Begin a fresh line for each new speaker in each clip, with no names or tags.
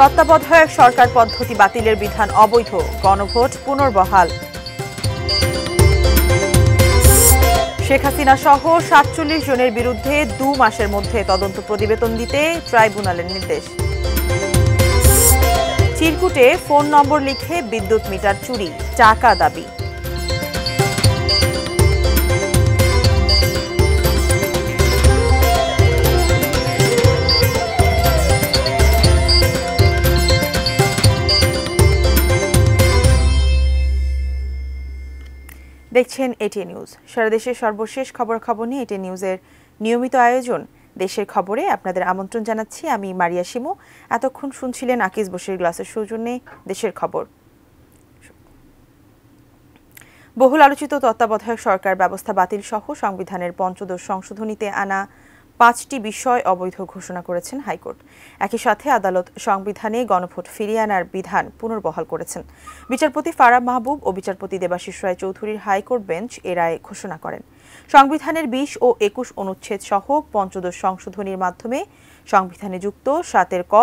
তত্ত্বাবধায়ক সরকার পদ্ধতি বাতিলের বিধান অবৈধ, গণভোট পুনর্বহাল। শেখ হাসিনা সহ ৪৭ জনের বিরুদ্ধে ২ মাসের মধ্যে তদন্ত প্রতিবেদন দিতে ট্রাইব্যুনালের নির্দেশ। চিরকুটে ফোন নম্বর লিখে বিদ্যুৎ মিটার চুরি, টাকা দাবি। দেখছেন এটিএন নিউজ। সারা দেশের সর্বশেষ খবরাখবর নিয়ে এটিএন নিউজের নিয়মিত আয়োজন দেশের খবরে আপনাদের আমন্ত্রণ জানাচ্ছি। আমি মারিয়া শিমু। এতক্ষণ শুনছিলেন আকিজ বশির গ্লাসের সৌজন্যে দেশের খবর। বহুল আলোচিত তত্ত্বাবধায়ক সরকার ব্যবস্থা বাতিল সহ সংবিধানের পঞ্চদশ সংশোধনীতে আনা ৫টি বিষয় অবৈধ ঘোষণা করেছেন হাইকোর্ট। একই সাথে আদালত সংবিধানে গণভোট ফিরিয়ে আনার বিধান পুনর্বহাল করেছেন। বিচারপতি ফারাহ মাহবুব ও বিচারপতি দেবাশিস রায় চৌধুরীর হাইকোর্ট বেঞ্চ এ রায় ঘোষণা করেন। সংবিধানের ২০ ও ২১ অনুচ্ছেদ সহ পঞ্চদশ সংশোধনীর মাধ্যমে সংবিধানে যুক্ত ৭-এর ক,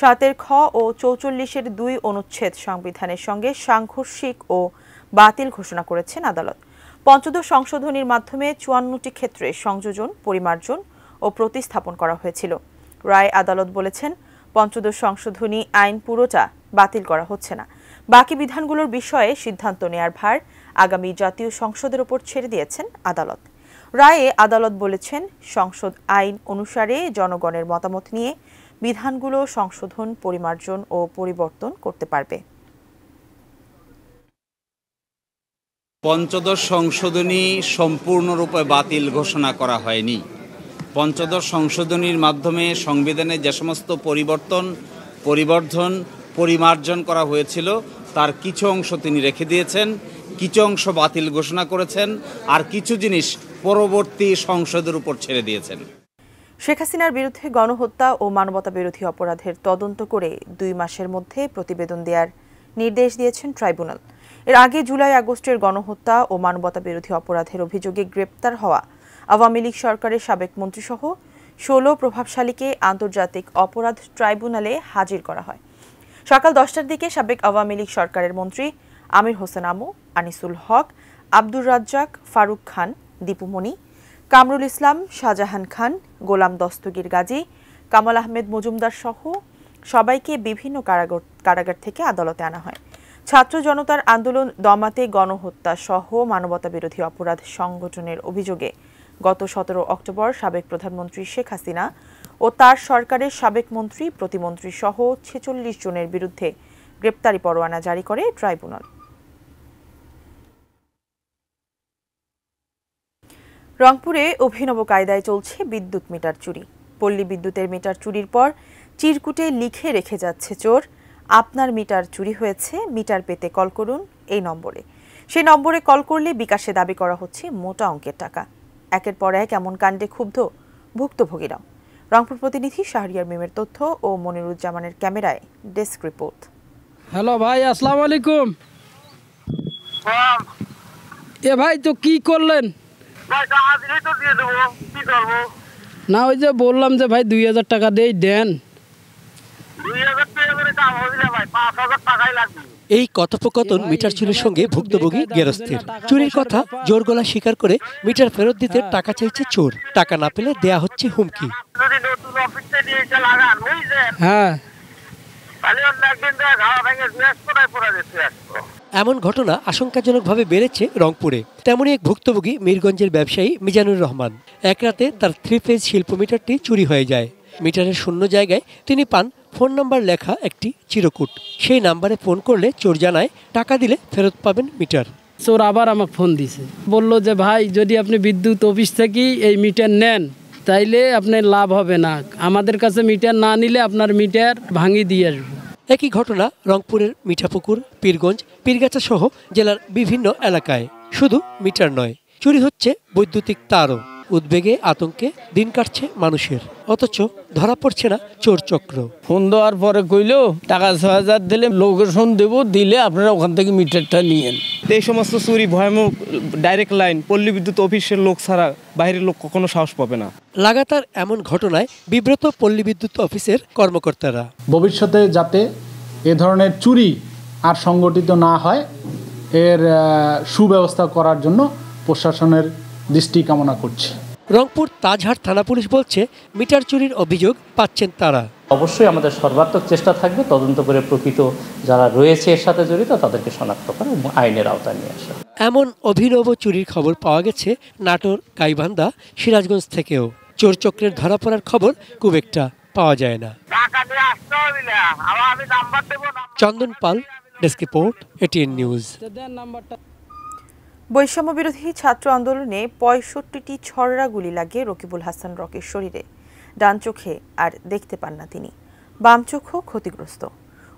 ৭-এর খ ও ৪৪-এর ২ অনুচ্ছেদ সংবিধানের সঙ্গে সাংঘর্ষিক ও বাতিল ঘোষণা করেছেন আদালত। পঞ্চদশ সংশোধনীর মাধ্যমে ৫৪টি ক্ষেত্রে সংযোজন, পরিমার্জন ও প্রতিস্থাপন করা হয়েছিল। রায় আদালত বলেছেন, পঞ্চদশ সংশোধনী আইন পুরোটা বাতিল করা হচ্ছে না। বাকি বিধানগুলোর বিষয়ে সিদ্ধান্ত নেয়ার ভার আগামী জাতীয় সংসদের উপর ছেড়ে দিয়েছেন আদালত। রায়ে আদালত বলেছেন, সংসদ আইন অনুসারে জনগণের মতামত নিয়ে বিধানগুলো সংশোধন, পরিমার্জন ও পরিবর্তন করতে পারবে।
পঞ্চদশ সংশোধনী সম্পূর্ণরূপে বাতিল ঘোষণা করা হয়নি। পঞ্চদশ সংশোধনীর মাধ্যমে সংবিধানে যে সমস্ত পরিবর্ধন, পরিমার্জন করা হয়েছিল তার কিছু অংশ তিনি রেখে দিয়েছেন, কিছু অংশ বাতিল ঘোষণা করেছেন, আর কিছু জিনিস পরবর্তী সংসদের উপর ছেড়ে দিয়েছেন।
শেখ হাসিনার বিরুদ্ধে গণহত্যা ও মানবতা বিরোধী অপরাধের তদন্ত করে ২ মাসের মধ্যে প্রতিবেদন দেওয়ার নির্দেশ দিয়েছেন ট্রাইব্যুনাল। এর আগে জুলাই-আগস্টের গণহত্যা ও মানবতা বিরোধী অপরাধের অভিযোগে গ্রেপ্তার হওয়া আওয়ামী লীগ সরকারের সাবেক মন্ত্রীসহ ১৬ প্রভাবশালীকে আন্তর্জাতিক অপরাধ ট্রাইব্যুনালে হাজির করা হয়। সকাল ১০টার দিকে সাবেক আওয়ামী লীগ সরকারের মন্ত্রী আমির হোসেন আমু, আনিসুল হক, আব্দুর রাজ্জাক, ফারুক খান, দীপুমণি, কামরুল ইসলাম, শাহজাহান খান, গোলাম দস্তগীর গাজী, কামাল আহমেদ মজুমদার সহ সবাইকে বিভিন্ন কারাগার থেকে আদালতে আনা হয়। ছাত্র জনতার আন্দোলন দমাতে গণহত্যা সহ মানবতা বিরোধী অপরাধ সংগঠনের অভিযোগে গত ১৭ অক্টোবর সাবেক প্রধানমন্ত্রী শেখ হাসিনা ও তার সরকারের সাবেক মন্ত্রী, প্রতিমন্ত্রী সহ ৪৬ জনের বিরুদ্ধে গ্রেপ্তারি পরোয়ানা জারি করে ট্রাইব্যুনাল। রংপুরে অভিনব কায়দায় চলছে বিদ্যুৎ মিটার চুরি। পল্লী বিদ্যুতের মিটার চুরির পর চিরকুটে লিখে রেখে যাচ্ছে চোর, আপনার মিটার চুরি হয়েছে, মিটার পেতে কল করুন এই নম্বরে। সেই নম্বরে কল করলে বিকাশে দাবি করা হচ্ছে মোটা অঙ্কের টাকা। একের পর এক এমন কাণ্ডে ক্ষুব্ধ ভুক্তভোগীরাও। রংপুর প্রতিনিধি শাহরিয়ার মিমের তথ্য ও মনিরুজ্জামানের ক্যামেরায় ডেস্ক রিপোর্ট।
হ্যালো ভাই, আসসালামু আলাইকুম। এ ভাই, তো কি করলেন? না, ওই যে বললাম যে ভাই ২০০০ টাকা দিয়ে দেন।
এই কথোপকথন মিটার চুরির সঙ্গে ভুক্তভোগী গেরস্থের। চুরির কথা জোর গলা স্বীকার করে মিটার ফেরত দিতে টাকা চাইছে চোর। টাকা না পেলে দেয়া হচ্ছে হুমকি।
হ্যাঁ,
এমন ঘটনা আশঙ্কাজনকভাবে বেড়েছে রংপুরে। তেমনই এক ভুক্তভোগী মিরগঞ্জের ব্যবসায়ী মিজানুর রহমান। এক রাতে তার 3 ফেজ শিল্প মিটারটি চুরি হয়ে যায়। মিটারের শূন্য জায়গায় তিনি পান ফোন নাম্বার লেখা একটি চিরকুট। সেই নাম্বারে ফোন করলে চোর জানায় টাকা দিলে ফেরত পাবেন মিটার।
চোর আবার আমাকে ফোন দিছে, বলল যে ভাই, যদি আপনি বিদ্যুৎ অফিস থেকে এই মিটার নেন তাইলে আপনার লাভ হবে না, আমাদের কাছে মিটার না নিলে আপনার মিটার ভাঙি দিয়ে আসবো।
একই ঘটনা রংপুরের মিঠাপুকুর, পীরগঞ্জ, পীরগাছা সহ জেলার বিভিন্ন এলাকায়। শুধু মিটার নয়, চুরি হচ্ছে বৈদ্যুতিক তারও। উদ্বেগে আতঙ্কে দিন কাটছে মানুষের, অথচ ধরা পড়ছে না চোর চক্র।
ফোন দেওয়ার পরে কইলো টাকা ৬,০০০ দিলে লোকেশন দেবো, দিলে আপনারা ওখান থেকে মিটারটা নিয়েন।
এই সমস্ত চুরি ভয়ানক, ডাইরেক্ট লাইন পল্লী বিদ্যুৎ অফিসের লোক ছাড়া বাইরের লোক কখনো সাহস পাবে না।
লাগাতার এমন ঘটনায় বিব্রত পল্লী বিদ্যুৎ অফিসের কর্মকর্তারা।
ভবিষ্যতে যাতে এ ধরনের চুরি আর সংগঠিত না হয়, এর সুব্যবস্থা করার জন্য প্রশাসনের দৃষ্টি কামনা করছি।
রংপুর তাজহাট থানা পুলিশ বলছে, মিটার চুরির অভিযোগ পাচ্ছেন তারা।
অবশ্যই আমাদের সর্বাত্মক চেষ্টা থাকবে তদন্ত করে প্রকৃত যারা রয়েছে এর সাথে জড়িত তাদেরকে শনাক্ত করা এবং আইনের আওতায় নিয়ে আসা।
এমন অভিনব চুরির খবর পাওয়া গেছে নাটোর, গাইবান্ধা, সিরাজগঞ্জ থেকেও। চোর চক্রের ধরা পড়ার খবর খুব একটা পাওয়া যায় না। চন্দন পাল, ডেস্ক রিপোর্ট, এটিএন নিউজ।
বৈষম্য বিরোধী ছাত্র আন্দোলনে ৬৫টি ছররা গুলি লাগে রকিবুল হাসান রকির শরীরে। ডান চোখে আর দেখতে পান না তিনি, বাম চোখও ক্ষতিগ্রস্ত।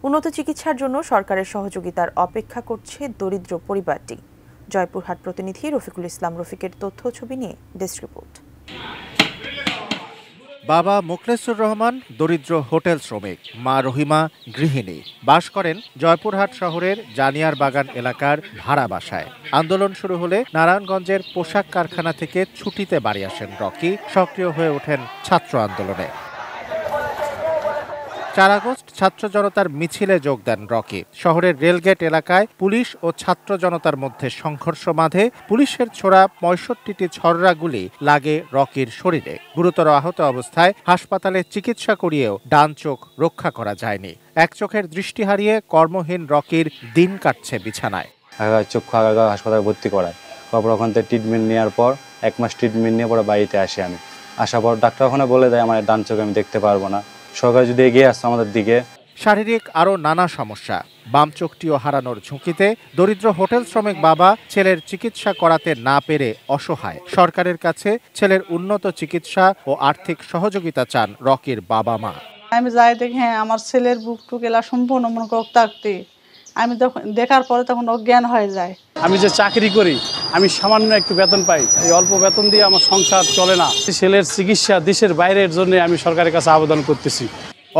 উন্নত চিকিৎসার জন্য সরকারের সহযোগিতার অপেক্ষা করছে দরিদ্র পরিবারটি। জয়পুরহাট প্রতিনিধি রফিকুল ইসলাম রফিকের তথ্য ছবি নিয়ে ডেস্ক রিপোর্ট।
বাবা মোখলেসুর রহমান দরিদ্র হোটেল শ্রমিক, মা রহিমা গৃহিণী। বাস করেন জয়পুরহাট শহরের জানিয়ার বাগান এলাকার ভাড়া বাসায়। আন্দোলন শুরু হলে নারায়ণগঞ্জের পোশাক কারখানা থেকে ছুটিতে বাড়ি আসেন রকি। সক্রিয় হয়ে ওঠেন ছাত্র আন্দোলনে। ৪ আগস্ট ছাত্র জনতার মিছিলে যোগ দেন রকি। শহরের রেলগেট এলাকায় পুলিশ ও ছাত্র জনতার মধ্যে সংঘর্ষ বাধে। পুলিশের ছোড়া ৬৫টি ছররা গুলি লাগে রকির শরীরে। গুরুতর আহত অবস্থায় হাসপাতালে চিকিৎসা করিয়েও ডান চোখ রক্ষা করা যায়নি। এক চোখের দৃষ্টি হারিয়ে কর্মহীন রকির দিন কাটছে বিছানায়।
চক্ষু হাসপাতালে ভর্তি করায়, তারপর ওখান থেকে ট্রিটমেন্ট নেওয়ার পর 1 মাস ট্রিটমেন্ট নিয়ে পরে বাড়িতে আসি। আমি আসার পর ডাক্তার ওখানে বলে দেয় আমার ডান চোখ আমি দেখতে পারবো না। সরকার যদি এগিয়ে আসছে আমাদের দিকে।
শারীরিক আরও নানা সমস্যা, বাম চোখটিও হারানোর ঝুঁকিতে। দরিদ্র হোটেল শ্রমিক বাবা ছেলের চিকিৎসা করাতে না পেরে অসহায়। সরকারের কাছে ছেলের উন্নত চিকিৎসা ও আর্থিক সহযোগিতা চান রকির বাবা মা।
আমি যাই দেখি, হ্যাঁ আমার ছেলের বুক টুক এলা সম্পূর্ণ মনে থাকতে, আমি দেখার পরে তখন অজ্ঞান হয়ে যায়।
আমি যে চাকরি করি, আমি সামান্য একটু বেতন পাই, এই অল্প বেতন দিয়ে আমার সংসার চলে না। ছেলের চিকিৎসা দেশের বাইরের জন্য আমি সরকারের কাছে আবেদন করতেছি।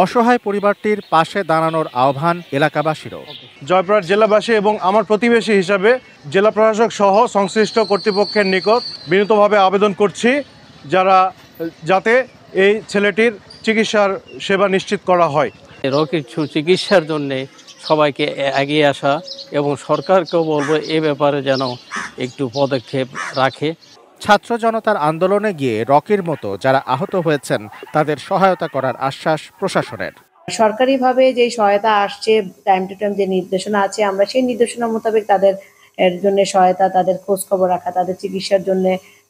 অসহায় পরিবারটির পাশে দাঁড়ানোর আহ্বান এলাকাবাসীরও।
জয়পুরহাট জেলাবাসী এবং আমার প্রতিবেশী হিসাবে জেলা প্রশাসক সহ সংশ্লিষ্ট কর্তৃপক্ষের নিকট বিনীতভাবে আবেদন করছি যাতে এই ছেলেটির চিকিৎসার সেবা নিশ্চিত করা হয়।
রকির চিকিৎসার জন্য সবাইকে এগিয়ে আসা এবং সরকারকেও বলবো এ ব্যাপারে যেন একটু পদক্ষেপ রাখে।
ছাত্র জনতার আন্দোলনে গিয়ে রকির মতো যারা আহত হয়েছেন তাদের সহায়তা করার আশ্বাস প্রশাসনের।
সরকারিভাবে যে সহায়তা আসছে, টাইম টু টাইম যে নির্দেশনা আছে, আমরা সেই নির্দেশনা মোতাবেক তাদের এর জন্য সহায়তা, তাদের খোঁজ খবর রাখা, তাদের চিকিৎসার জন্য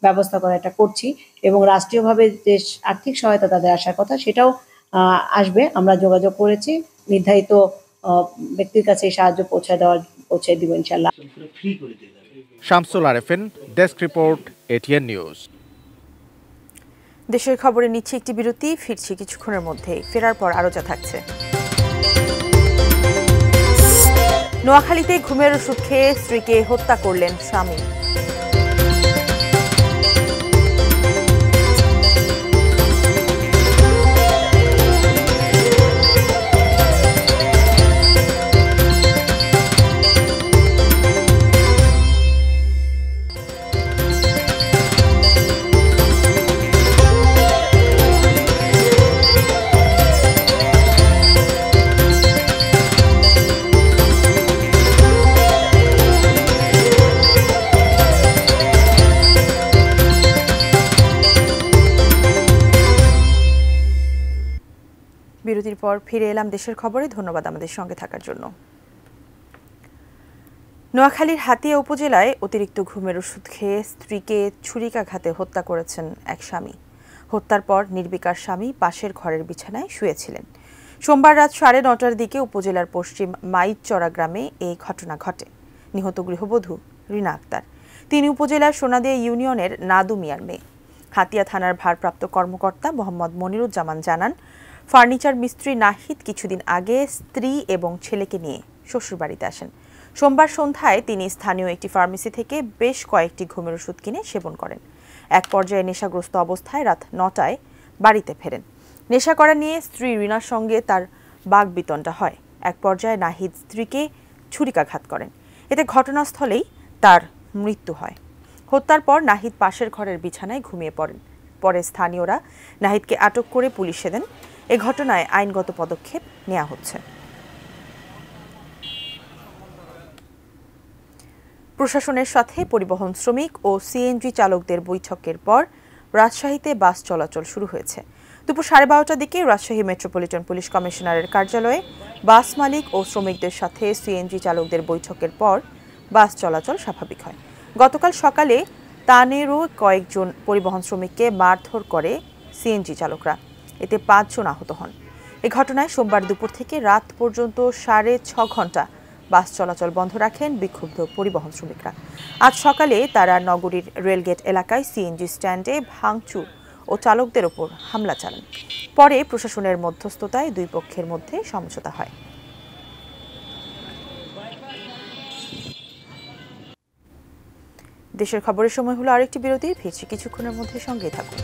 ব্যবস্থা করা, এটা করছি। এবং রাষ্ট্রীয়ভাবে যে আর্থিক সহায়তা তাদের আসার কথা সেটাও আসবে। আমরা যোগাযোগ করেছি, নির্ধারিত ব্যক্তির কাছে সাহায্য পৌঁছে দিব ইনশাআল্লাহ।
Shamsul Arefin, desk report, ATN news.
দেশের খবরে নিচ্ছে একটি বিরতি, ফিরছি কিছুক্ষণের মধ্যেই। ফেরার পর আরো যা থাকছে। নোয়াখালীতে ঘুমের ওষুধ খেয়ে স্ত্রীকে হত্যা করলেন স্বামী। বিরতির পর ফিরে এলাম দেশের খবরে। ধন্যবাদ আমাদের সঙ্গে থাকার জন্য। নোয়াখালীর হাতিয়া উপজেলায় অতিরিক্ত ঘুমের ওষুধ খেয়ে স্ত্রীকে ছুরিকাঘাতে হত্যা করেছেন এক স্বামী। হত্যার পর নির্বিকার স্বামী পাশের ঘরের বিছানায় শুয়েছিলেন। সোমবার রাত 9:30টার দিকে উপজেলার পশ্চিম মাইতচরা গ্রামে এই ঘটনা ঘটে। নিহত গৃহবধূ রিনা আক্তার। তিনি উপজেলার সোনাদিয়া ইউনিয়নের নাদু মিয়ার মেয়ে। হাতিয়া থানার ভারপ্রাপ্ত কর্মকর্তা মোহাম্মদ মনিরুজ্জামান জানান, ফার্নিচার মিস্ত্রি নাহিদ কিছুদিন আগে স্ত্রী এবং ছেলেকে নিয়ে শ্বশুরবাড়িতে আসেন। সোমবার সন্ধ্যায় তিনি স্থানীয় একটি ফার্মেসি থেকে বেশ কয়েকটি ঘুমের ওষুধ কিনে সেবন করেন। এক পর্যায়ে নেশাগ্রস্ত অবস্থায় রাত 9টায় বাড়িতে ফেরেন। নেশা করা নিয়ে স্ত্রী রিনার সঙ্গে তার বাগবিতণ্ডা হয়। এক পর্যায়ে নাহিদ স্ত্রীকে ছুরিকাঘাত করেন। এতে ঘটনাস্থলেই তার মৃত্যু হয়। হত্যার পর নাহিদ পাশের ঘরের বিছানায় ঘুমিয়ে পড়েন। পরে স্থানীয়রা নাহিদকে আটক করে পুলিশে দেন। এ ঘটনায় আইনগত পদক্ষেপ নেওয়া হচ্ছে। প্রশাসনের সাথে পরিবহন শ্রমিক ও সিএনজি চালকদের বৈঠকের পর রাজশাহীতে বাস চলাচল শুরু হয়েছে। দুপুর 12:30টার দিকে রাজশাহী মেট্রোপলিটন পুলিশ কমিশনারের কার্যালয়ে বাস মালিক ও শ্রমিকদের সাথে সিএনজি চালকদের বৈঠকের পর বাস চলাচল স্বাভাবিক হয়। গতকাল সকালে তানেরও কয়েকজন পরিবহন শ্রমিককে মারধর করে সিএনজি চালকরা। এতে 5 জন আহত হন। এ ঘটনায় সোমবার দুপুর থেকে রাত পর্যন্ত 6.5 ঘন্টা বাস চলাচল বন্ধ রাখেন বিক্ষুব্ধ পরিবহন শ্রমিকরা। আজ সকালে তারা নগরীর রেলগেট এলাকায় সিএনজি স্ট্যান্ডে ভাঙচুর ও চালকদের ওপর হামলা চালান। পরে প্রশাসনের মধ্যস্থতায় দুই পক্ষের মধ্যে সমঝোতা হয়। দেশের খবরের সময় হলো আরেকটি বিরতি। ফিরছি কিছুক্ষণের মধ্যে, সঙ্গে থাকুন।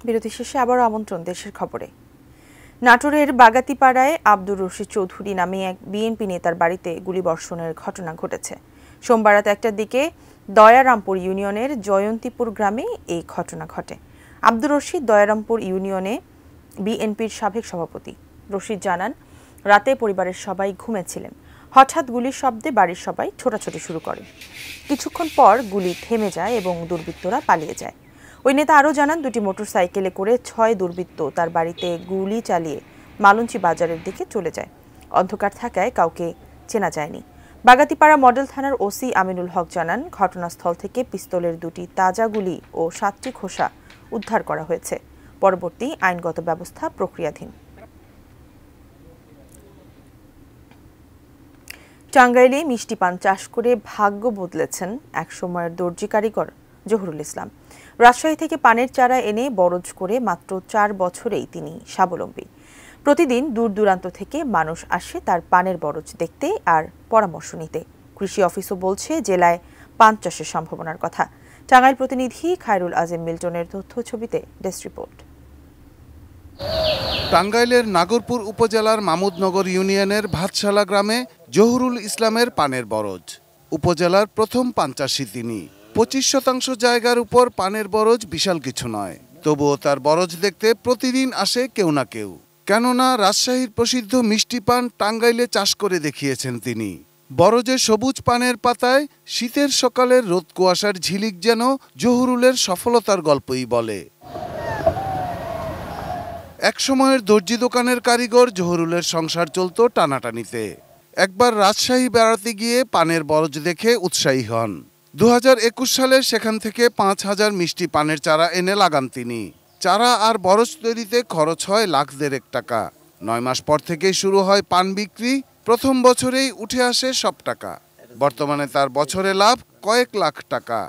বিরতি শেষে আবারও আমন্ত্রণ দেশের খবরে। নাটোরের বাগাতিপাড়ায় আব্দুর রশিদ চৌধুরী নামে এক বিএনপি নেতার বাড়িতে গুলিবর্ষণের ঘটনা ঘটেছে। সোমবার রাত 1টার দিকে দয়ারামপুর ইউনিয়নের জয়ন্তীপুর গ্রামে এই ঘটনা ঘটে। আব্দুর রশিদ দয়ারামপুর ইউনিয়নে বিএনপির সাবেক সভাপতি। রশিদ জানান, রাতে পরিবারের সবাই ঘুমেছিলেন। হঠাৎ গুলির শব্দে বাড়ির সবাই ছোটাছুটি শুরু করে। কিছুক্ষণ পর গুলি থেমে যায় এবং দুর্বৃত্তরা পালিয়ে যায়। ওই নেতা আরও জানান, 2টি মোটরসাইকেলে করে 6 দুর্বৃত্ত তার বাড়িতে গুলি চালিয়ে মালঞ্চি বাজারের দিকে চলে যায়। অন্ধকার থাকায় কাউকে চেনা যায়নি। বাগাতিপাড়া মডেল থানার ওসি আমিনুল হক জানান, ঘটনাস্থল থেকে পিস্তলের 2টি তাজা গুলি ও 7টি খোসা উদ্ধার করা হয়েছে। পরবর্তী আইনগত ব্যবস্থা প্রক্রিয়াধীন। টাঙ্গাইলে মিষ্টি পান চাষ করে ভাগ্য বদলেছেন একসময়ের দর্জি কারিগর জহুরুল ইসলাম। রাজশাহী থেকে পানের চারা এনে বরজ করে মাত্র 4 বছরেই তিনি স্বাবলম্বী। প্রতিদিন দূর দূরান্ত থেকে মানুষ আসে তার পানের বরজ দেখতে আর পরামর্শ নিতে। কৃষি অফিসও বলছে জেলায় পান চাষের সম্ভাবনার কথা। টাঙ্গাইল প্রতিনিধি খায়রুল আজম মিল্টনের তথ্য ছবিতে ডেস্ক রিপোর্ট।
টাঙ্গাইলের নাগরপুর উপজেলার মামুদনগর ইউনিয়নের ভাতশালা গ্রামে জহুরুল ইসলামের পানের বরজ। উপজেলার প্রথম পান চাষী তিনি। 25% জায়গার উপর পানের বরজ বিশাল কিছু নয়, তবুও তার বরজ দেখতে প্রতিদিন আসে কেউ না কেউ। কেননা রাজশাহীর প্রসিদ্ধ মিষ্টি পান টাঙ্গাইলে চাষ করে দেখিয়েছেন তিনি। বরজে সবুজ পানের পাতায় শীতের সকালের রোদ কুয়াশার ঝিলিক যেন জহুরুলের সফলতার গল্পই বলে। একসময়ের দর্জি দোকানের কারিগর জহুরুলের সংসার চলত টানাটানিতে। একবার রাজশাহী বেড়াতে গিয়ে পানের বরজ দেখে উৎসাহী হন। 2021 সালে সেখান থেকে 5000 মিষ্টি পানের চারা এনে লাগান তিনি। চারা আর বরজ তৈরিতে খরচ হয় $1,00,000 টাকা। 9 মাস পর থেকেই শুরু হয় পান বিক্রি। প্রথম বছরেই উঠে আসে সব টাকা। বর্তমানে তার বছরে লাভ কয়েক লাখ টাকা।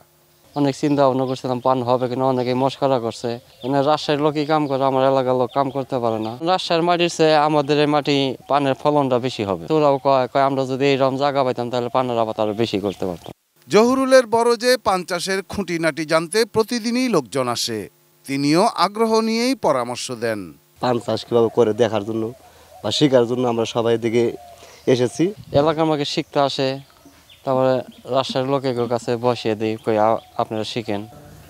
অনেক চিন্তা ভাবনা করছিলাম পান হবে কিনা, অনেকে মস্করা করছে। মানে রাজশাহীর লোকই কাম করে, আমার এলাকার লোক কাম করতে পারে না। রাজশাহীর মাটির চেয়ে আমাদের এই মাটি পানের ফলনটা বেশি হবে। তোরাও কয় আমরা যদি এইরকম জায়গা পাইতাম তাহলে পানের আবাদ আরো বেশি করতে পারতাম।
জহুরুলের বরজে পান চাষের খুঁটিনাটি জানতে প্রতিদিনই লোকজন আসে। তিনিও আগ্রহ নিয়েই পরামর্শ দেন।
পান চাষ কিভাবে করে দেখার জন্য বা শেখার জন্য আমরা সবাই দিকে এসেছি।
এলাকার আমাকে শিখতে আসে, তারপরে রাজশাহীর লোকের কাছে বসিয়ে দিই, কই আপনারা শিখেন।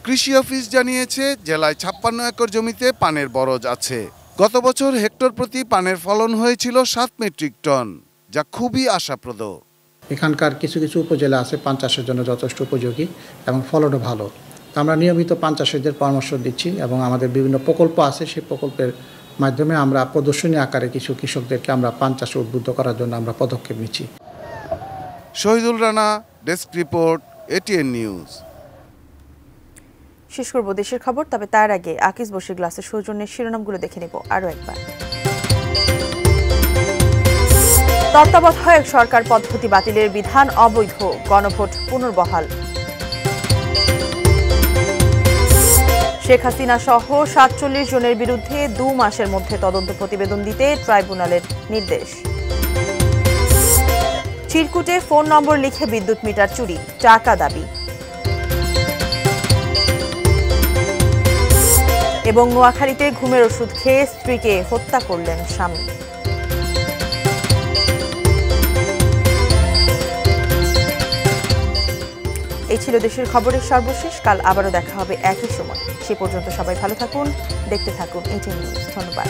কৃষি অফিস জানিয়েছে জেলায় 56 একর জমিতে পানের বরজ আছে। গত বছর হেক্টর প্রতি পানের ফলন হয়েছিল 7 মেট্রিক টন, যা খুবই আশাপ্রদ।
এখানকার কিছু কিছু উপজেলা আছে পান চাষের জন্য যথেষ্ট উপযোগী এবং ফলনও ভালো। আমরা নিয়মিত পান চাষিদের পরামর্শ দিচ্ছি এবং আমাদের বিভিন্ন প্রকল্প আছে, সেই প্রকল্পের মাধ্যমে আমরা প্রদর্শনী আকারে কিছু কৃষকদেরকে আমরা পান চাষে উদ্বুদ্ধ করার জন্য আমরা পদক্ষেপ নিচ্ছি।
Shahidul Rana, desk report, ATN news.
শেষ করব দেশের খবর, তবে তার আগে আকিজ বশির গ্লাসের সৌজন্যের শিরোনামগুলো দেখে নেব আরও একবার। তত্ত্বাবধায়ক সরকার পদ্ধতি বাতিলের বিধান অবৈধ, গণভোট পুনর্বহাল। শেখ হাসিনা সহ ৪৭ জনের বিরুদ্ধে ২ মাসের মধ্যে তদন্ত প্রতিবেদন দিতে ট্রাইব্যুনালের নির্দেশ। চিরকুটে ফোন নম্বর লিখে বিদ্যুৎ মিটার চুরি, টাকা দাবি। এবং নোয়াখালীতে ঘুমের ওষুধ খেয়ে স্ত্রীকে হত্যা করলেন স্বামী। এই ছিল দেশের খবরের সর্বশেষ। কাল আবারও দেখা হবে একই সময়। সে পর্যন্ত সবাই ভালো থাকুন, দেখতে থাকুন এটিএন নিউজ। ধন্যবাদ।